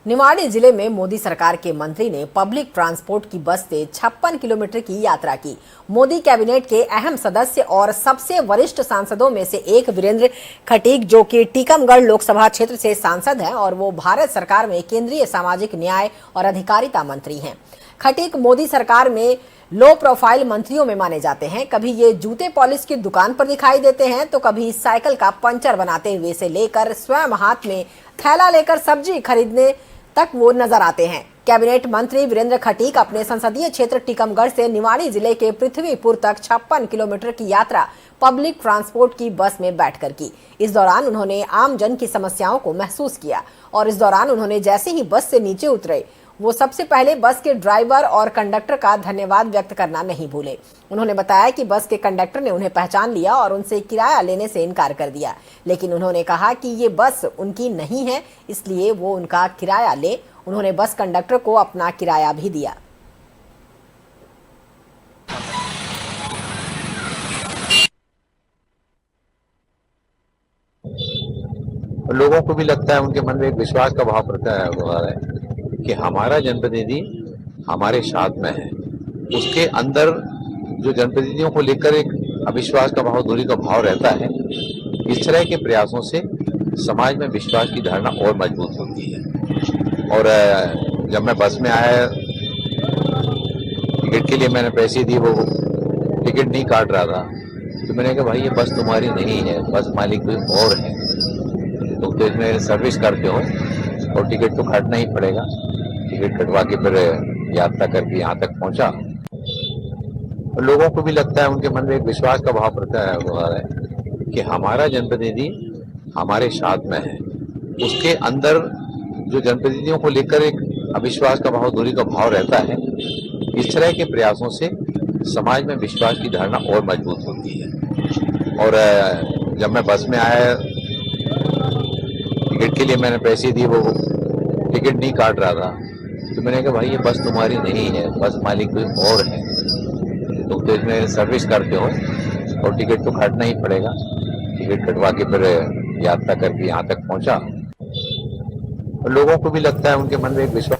निवाड़ी जिले में मोदी सरकार के मंत्री ने पब्लिक ट्रांसपोर्ट की बस से 56 किलोमीटर की यात्रा की। मोदी कैबिनेट के अहम सदस्य और सबसे वरिष्ठ सांसदों में से एक वीरेंद्र खटीक, जो कि टीकमगढ़ लोकसभा क्षेत्र से सांसद हैं और वो भारत सरकार में केंद्रीय सामाजिक न्याय और अधिकारिता मंत्री हैं। खटीक मोदी सरकार में लो प्रोफाइल मंत्रियों में माने जाते हैं। कभी ये जूते पॉलिश की दुकान पर दिखाई देते हैं तो कभी साइकिल का पंचर बनाते हुए से लेकर स्वयं हाथ में थैला लेकर सब्जी खरीदने तक वो नजर आते हैं। कैबिनेट मंत्री वीरेंद्र खटीक अपने संसदीय क्षेत्र टीकमगढ़ से निवाड़ी जिले के पृथ्वीपुर तक 56 किलोमीटर की यात्रा पब्लिक ट्रांसपोर्ट की बस में बैठकर की। इस दौरान उन्होंने आम जन की समस्याओं को महसूस किया और इस दौरान उन्होंने जैसे ही बस से नीचे उतरे वो सबसे पहले बस के ड्राइवर और कंडक्टर का धन्यवाद व्यक्त करना नहीं भूले। उन्होंने बताया कि बस के कंडक्टर ने उन्हें पहचान लिया और उनसे किराया लेने से इनकार कर दिया, लेकिन उन्होंने कहा कि ये बस उनकी नहीं है, इसलिए वो उनका किराया ले। उन्होंने बस कंडक्टर को अपना किराया भी दिया। लोगों को भी लगता है, उनके मन में एक विश्वास का भाव प्रकट हो रहा है कि हमारा जनप्रतिनिधि हमारे साथ में है। उसके अंदर जो जनप्रतिनिधियों को लेकर एक अविश्वास का भाव, दूरी का भाव रहता है, इस तरह के प्रयासों से समाज में विश्वास की धारणा और मजबूत होती है। और जब मैं बस में आया, टिकट के लिए मैंने पैसे दिए, वो टिकट नहीं काट रहा था, तो मैंने कहा भाई ये बस तुम्हारी नहीं है, बस मालिक कोई और है, तो इसमें सर्विस करते हो और टिकट तो काटना ही पड़ेगा। टिकट कटवा के फिर यात्रा करके यहाँ तक पहुंचा। लोगों को भी लगता है, उनके मन में एक विश्वास का भाव प्रकट हो रहा है कि हमारा जनप्रतिनिधि हमारे साथ में है। उसके अंदर जो जनप्रतिनिधियों को लेकर एक अविश्वास का भाव, दूरी का भाव रहता है, इस तरह के प्रयासों से समाज में विश्वास की धारणा और मजबूत होती है। और जब मैं बस में आया, टिकट के लिए मैंने पैसे दिए, वो टिकट नहीं काट रहा था, तो मैंने कहा भाई ये बस तुम्हारी नहीं है, बस मालिक कोई और है, तो इसमें सर्विस करते हो और टिकट तो काटना ही पड़ेगा। टिकट कटवा के फिर यात्रा करके यहाँ तक पहुंचा। लोगों को भी लगता है, उनके मन में एक विश्वास